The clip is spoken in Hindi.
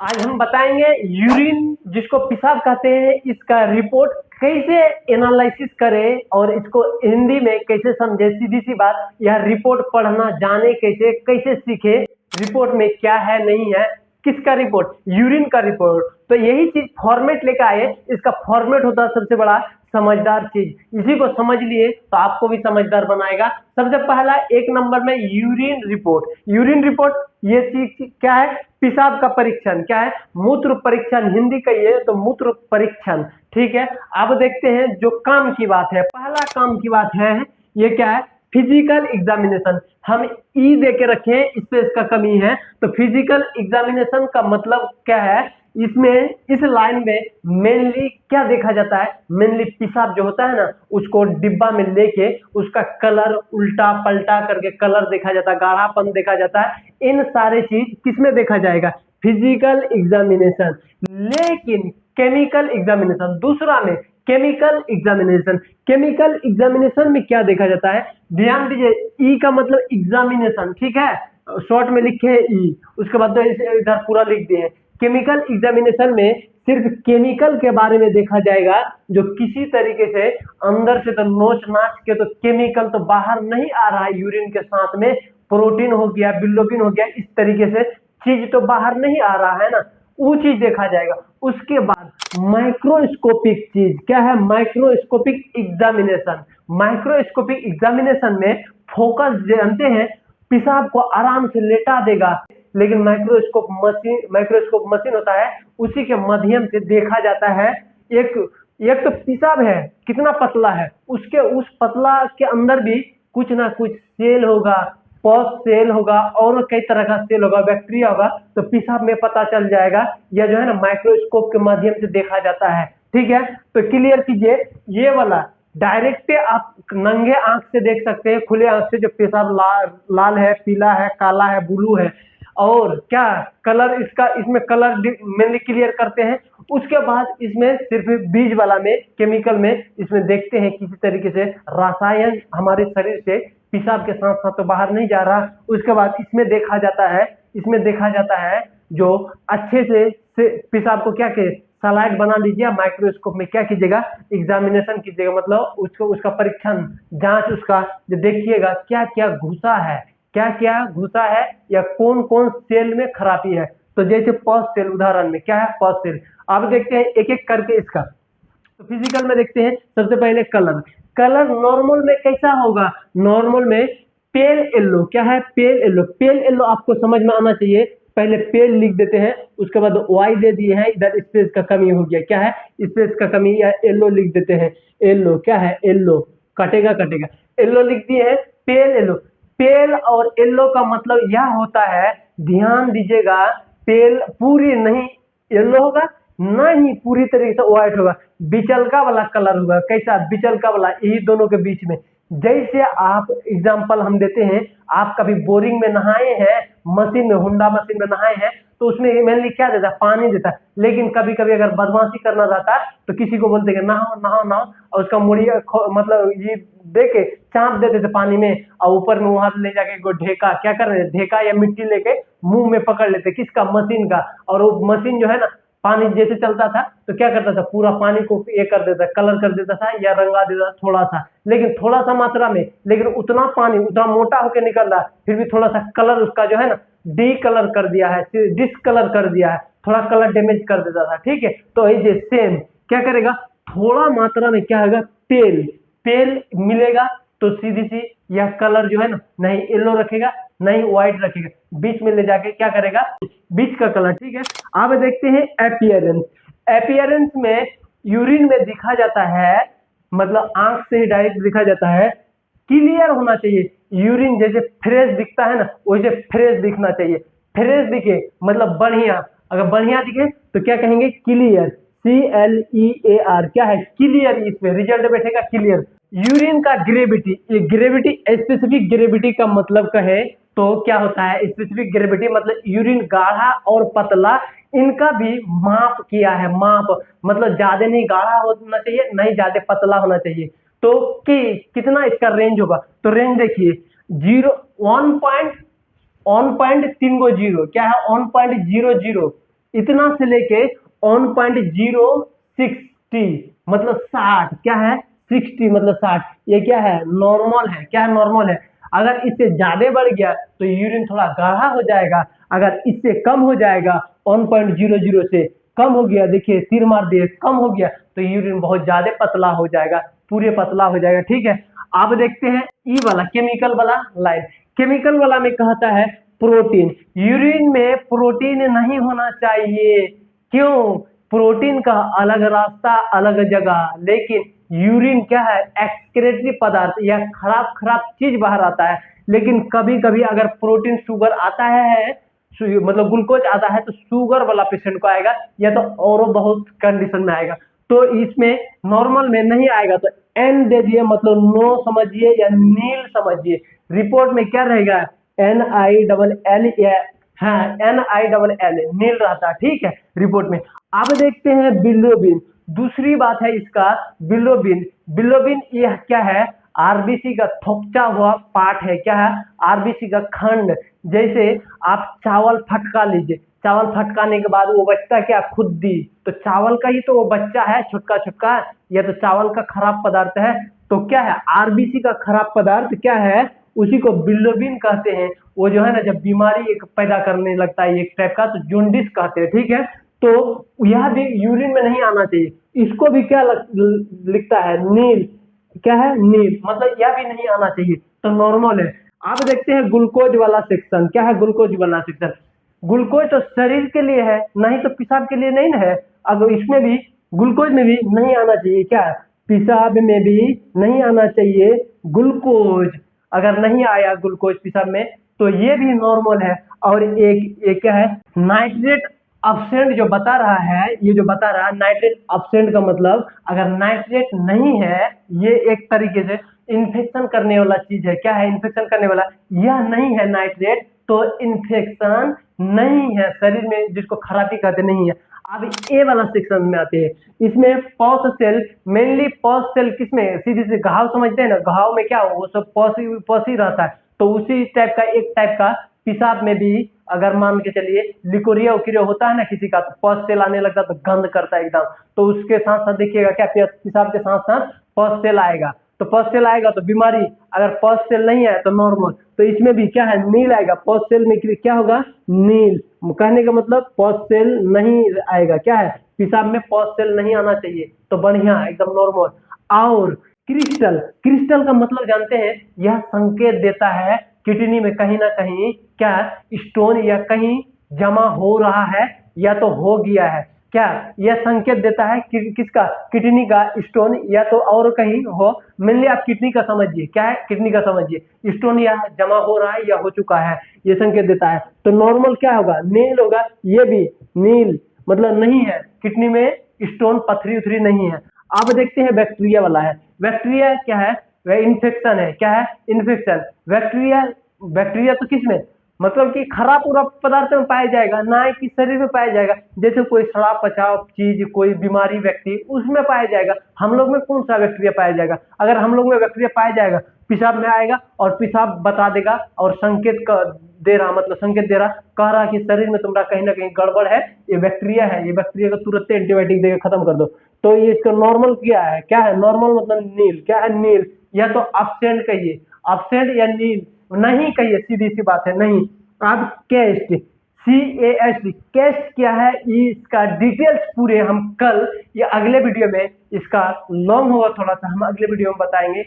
आज हम बताएंगे यूरिन जिसको पेशाब कहते हैं, इसका रिपोर्ट कैसे एनालिसिस करें और इसको हिंदी में कैसे समझे। सीधी सी बात, यह रिपोर्ट पढ़ना जाने कैसे कैसे सीखे, रिपोर्ट में क्या है नहीं है। किसका रिपोर्ट? यूरिन का रिपोर्ट। तो यही चीज फॉर्मेट लेकर आए। इसका फॉर्मेट होता है सबसे बड़ा समझदार चीज। इसी को समझ लिए तो आपको भी समझदार बनाएगा। सबसे पहला एक नंबर में यूरिन रिपोर्ट। यूरिन रिपोर्ट ये चीज क्या है? पेशाब का परीक्षण। क्या है? मूत्र परीक्षण। हिंदी कहिए तो मूत्र परीक्षण। ठीक है, अब देखते हैं जो काम की बात है। पहला काम की बात है, ये क्या है? Physical examination. हम ई दे के रखें, स्पेस का कमी है, तो फिजिकल एग्जामिनेशन का मतलब क्या है? इसमें इस लाइन में मेनली क्या देखा जाता है? मेनली पेशाब जो होता है ना, उसको डिब्बा में लेके उसका कलर उल्टा पलटा करके कलर देखा जाता है, गाढ़ापन देखा जाता है। इन सारे चीज किसमें देखा जाएगा? Physical examination. लेकिन केमिकल एग्जामिनेशन दूसरा में, केमिकल एग्जामिनेशन। केमिकल एग्जामिनेशन में क्या देखा जाता है? ध्यान दीजिए, ई का मतलब एग्जामिनेशन, ठीक है, शॉर्ट में लिखे हैं ई, उसके बाद तो इधर पूरा लिख दिए। केमिकल एग्जामिनेशन में सिर्फ केमिकल के बारे में देखा जाएगा, जो किसी तरीके से अंदर से तो नोच नाच के तो केमिकल तो बाहर नहीं आ रहा है यूरिन के साथ में, प्रोटीन हो गया, बिलोबिन हो गया, इस तरीके से चीज तो बाहर नहीं आ रहा है ना, वो चीज देखा जाएगा। उसके बाद माइक्रोस्कोपिक चीज क्या है? Microscopic examination. माइक्रोस्कोपिक एग्जामिनेशन में फोकस जानते हैं, पेशाब को आराम से लेटा देगा, लेकिन माइक्रोस्कोप मशीन होता है, उसी के माध्यम से देखा जाता है। एक एक तो पेशाब है कितना पतला है, उसके उस पतला के अंदर भी कुछ ना कुछ सेल होगा, पॉस सेल होगा और कई तरह का सेल होगा, बैक्टीरिया होगा, तो पेशाब में पता चल जाएगा। यह जो है ना माइक्रोस्कोप के माध्यम से देखा जाता है। ठीक है, तो क्लियर कीजिए, ये वाला डायरेक्ट आप नंगे आंख से देख सकते हैं, खुले आंख से, जो पेशाब लाल है, पीला है, काला है, ब्लू है, और क्या कलर इसका, इसमें कलर मेनली क्लियर करते हैं। उसके बाद इसमें सिर्फ बीज वाला में, केमिकल में, इसमें देखते हैं किसी तरीके से रसायन हमारे शरीर से पेशाब के साथ साथ तो बाहर नहीं जा रहा। उसके बाद इसमें देखा जाता है, इसमें देखा जाता है जो अच्छे से पेशाब को क्या के सलाइड बना लीजिए, माइक्रोस्कोप में क्या कीजिएगा? एग्जामिनेशन कीजिएगा, मतलब उसको उसका परीक्षण जांच उसका जो देखिएगा क्या क्या घुसा है, क्या क्या घुसा है, या कौन कौन सेल में खराबी है। तो जैसे पॉज सेल, उदाहरण में क्या है? पॉज सेल। अब देखते हैं एक एक करके इसका। तो फिजिकल में देखते हैं, सबसे पहले कलर। कलर नॉर्मल में कैसा होगा? नॉर्मल में पेल येलो। क्या है? Pale yellow. पेल येलो आपको समझ में आना चाहिए। पहले पेल लिख देते हैं, उसके बाद वाई दे दिए हैं, इधर स्पेस का कमी हो गया। क्या है? स्पेस का कमी, या येलो लिख देते हैं। येलो क्या है? येलो, कटेगा कटेगा, येलो लिख दिए हैं। Pale yellow. पेल और येलो का मतलब यह होता है, ध्यान दीजिएगा, पेल पूरी नहीं येलो होगा, ना ही पूरी तरीके से व्हाइट होगा, बिचलका वाला कलर होगा। कैसा? बिचलका वाला, यही दोनों के बीच में। जैसे आप एग्जांपल हम देते हैं, आप कभी बोरिंग में नहाए हैं, मशीन में, हुंडा मशीन में नहाए हैं, तो उसमें मेनली क्या देता है? पानी देता है। लेकिन कभी कभी अगर बदमाशी करना रहता है तो किसी को बोलते हैं नहाओ नहाओ नहाओ, और उसका मुड़ी मतलब ये दे के चाप देते थे पानी में, और ऊपर में वहां ले जाके ढेका, क्या कर रहे थे, ढेका या मिट्टी लेके मुंह में पकड़ लेते। किसका? मशीन का। और वो मशीन जो है ना, पानी जैसे चलता था तो क्या करता था? पूरा पानी को ये कर देता, कलर कर देता था, या रंगा देता था थोड़ा सा, लेकिन थोड़ा सा मात्रा में। लेकिन उतना पानी उतना मोटा होकर निकल रहा है, फिर भी थोड़ा सा कलर उसका जो है ना, डी कलर कर दिया है, डिसकलर कर दिया है, थोड़ा कलर डैमेज कर देता था। ठीक है, तो ये सेम क्या करेगा? थोड़ा मात्रा में क्या होगा? तेल, तेल मिलेगा तो सीधी सी यह कलर जो है ना, नहीं येलो रखेगा नहीं व्हाइट रखेगा, बीच में ले जाके क्या करेगा? बीच का कलर। ठीक है, अब देखते हैं एपियरेंस। एपियरेंस में यूरिन में दिखा जाता है, मतलब आंख से ही डायरेक्ट दिखा जाता है, क्लियर होना चाहिए। यूरिन जैसे फ्रेश दिखता है ना, वैसे फ्रेश दिखना चाहिए। फ्रेश दिखे मतलब बढ़िया, अगर बढ़िया दिखे तो क्या कहेंगे? क्लियर। CLEAR। क्या है? क्लियर। इसमें रिजल्ट बैठेगा क्लियर। यूरिन का ग्रेविटी, ये ग्रेविटी स्पेसिफिक ग्रेविटी का मतलब कहे तो क्या होता है? स्पेसिफिक ग्रेविटी मतलब यूरिन गाढ़ा और पतला, इनका भी माप किया है। माप मतलब ज्यादा नहीं गाढ़ा होना चाहिए, नहीं ज्यादा पतला होना चाहिए। तो कितना इसका रेंज होगा? तो रेंज देखिए, 1.3 जीरो। क्या है? 1.00 इतना से लेके 1.060 मतलब 60, क्या है 60 मतलब 60, ये क्या है नॉर्मल है, क्या है नॉर्मल है। अगर इससे ज्यादा बढ़ गया तो यूरिन थोड़ा गाढ़ा हो जाएगा, अगर इससे कम हो जाएगा 1.00 से कम हो गया, देखिए तीर मार दिए, कम हो गया तो यूरिन बहुत ज्यादा पतला हो जाएगा, पूरे पतला हो जाएगा, ठीक है। अब देखते हैं ई वाला केमिकल वाला लाइन। केमिकल वाला में कहता है प्रोटीन, यूरिन में प्रोटीन नहीं होना चाहिए। क्यों? प्रोटीन का अलग रास्ता अलग जगह, लेकिन यूरिन क्या है एक्सक्रेटरी पदार्थ या खराब खराब चीज बाहर आता है। लेकिन कभी कभी अगर प्रोटीन शुगर आता है मतलब ग्लूकोज आता है तो शुगर वाला पेशेंट को आएगा, या तो और बहुत कंडीशन में आएगा। तो इसमें नॉर्मल में नहीं आएगा तो एन दे दिए, मतलब नो समझिए या नील समझिए। रिपोर्ट में क्या रहेगा NILL, हाँ NILL नील रहता है, ठीक है रिपोर्ट में। अब देखते हैं बिलोबिन, दूसरी बात है इसका बिलोबिन। बिलोबिन यह क्या है आरबीसी का थोपचा हुआ पार्ट है, क्या है आरबीसी का खंड। जैसे आप चावल फटका लीजिए, चावल फटकाने के बाद वो बचता क्या खुद्दी, तो चावल का ही तो वो बच्चा है छोटका छोटका, या तो चावल का खराब पदार्थ है। तो क्या है आरबीसी का खराब पदार्थ क्या है, उसी को बिलोबिन कहते हैं। वो जो है ना जब बीमारी एक पैदा करने लगता है एक टाइप का, तो जूनडिस कहते हैं, ठीक है। तो यह भी यूरिन में नहीं आना चाहिए। इसको भी क्या लिखता है नील, क्या है नील, मतलब यह भी नहीं आना चाहिए, तो नॉर्मल है। अब देखते हैं ग्लूकोज वाला सेक्शन, क्या है ग्लूकोज वाला सेक्शन। ग्लूकोज तो शरीर के लिए है, नहीं तो पेशाब के लिए नहीं ना है। अब इसमें भी ग्लूकोज में भी नहीं आना चाहिए, क्या पेशाब में भी नहीं आना चाहिए ग्लूकोज। अगर नहीं आया ग्लूकोज पेशाब में तो ये भी नॉर्मल है। और एक क्या है नाइट्रेट अब्सेंट जो बता रहा है, ये जो बता रहा है नाइट्रेट अब्सेंट का मतलब अगर नाइट्रेट नहीं है, ये एक तरीके से इन्फेक्शन करने वाला चीज है, क्या है इन्फेक्शन करने वाला, यह नहीं है नाइट्रेट तो इन्फेक्शन नहीं है शरीर में, जिसको खराबी कहते नहीं है। अब ए वाला सेक्शन में आते हैं, इसमें पॉस सेल, मेनली पॉस सेल किसमें सीधे से घाव समझते हैं ना, घाव में क्या हो वो सब पॉसी रहता है, तो उसी टाइप का एक टाइप का पेशाब में भी अगर मान के चलिए लिकोरिया उकोरिया होता है ना किसी का, तो पॉस सेल आने लगता है तो गंध करता है एकदम, तो उसके साथ साथ देखिएगा क्या पेशाब के साथ साथ पॉस सेल आएगा, तो पॉस सेल आएगा तो बीमारी, अगर पॉस सेल नहीं है तो नॉर्मल। तो इसमें भी क्या है नील आएगा, पॉस सेल में क्या होगा नील, कहने का मतलब पॉस सेल नहीं आएगा, क्या है पेशाब में पॉस सेल नहीं आना चाहिए, तो बढ़िया एकदम नॉर्मल। और क्रिस्टल, क्रिस्टल का मतलब जानते हैं, यह संकेत देता है किडनी में कहीं ना कहीं क्या स्टोन या कहीं जमा हो रहा है या तो हो गया है, क्या यह संकेत देता है किसका किडनी का स्टोन या तो और कहीं हो। मेनली आप किडनी का समझिए, क्या है किडनी का समझिए, स्टोन या जमा हो रहा है या हो चुका है, ये संकेत देता है। तो नॉर्मल क्या होगा नील होगा, ये भी नील मतलब नहीं है किडनी में स्टोन पथरी उथरी नहीं है। अब देखते हैं बैक्टीरिया वाला है, बैक्टीरिया क्या है वह इन्फेक्शन है, क्या है इन्फेक्शन। बैक्टीरिया, बैक्टीरिया तो किसमें मतलब कि खराब पूरा पदार्थ में पाया जाएगा, ना कि शरीर में पाया जाएगा। जैसे कोई शराब पचाव चीज कोई बीमारी व्यक्ति उसमें पाया जाएगा, हम लोग में कौन सा बैक्टीरिया पाया जाएगा, अगर हम लोग में बैक्टीरिया पाया जाएगा पेशाब में आएगा और पेशाब बता देगा और संकेत दे रहा, मतलब संकेत दे रहा कह रहा कि शरीर में तुम्हारा कहीं ना कहीं गड़बड़ है, ये बैक्टीरिया है, ये बैक्टीरिया को तुरंत एंटीबायोटिक देकर खत्म कर दो। तो ये इसका नॉर्मल क्या है नॉर्मल मतलब नील, क्या है नील, या तो अब्सेंट कहिए, अब्सेंट या नील नहीं कहिए, सीधी सी बात है नहीं। अब कैस्ट, CAST, कैस्ट क्या है इसका डिटेल्स पूरे हम कल या अगले वीडियो में, इसका लॉन्ग होगा थोड़ा सा, हम अगले वीडियो में बताएंगे।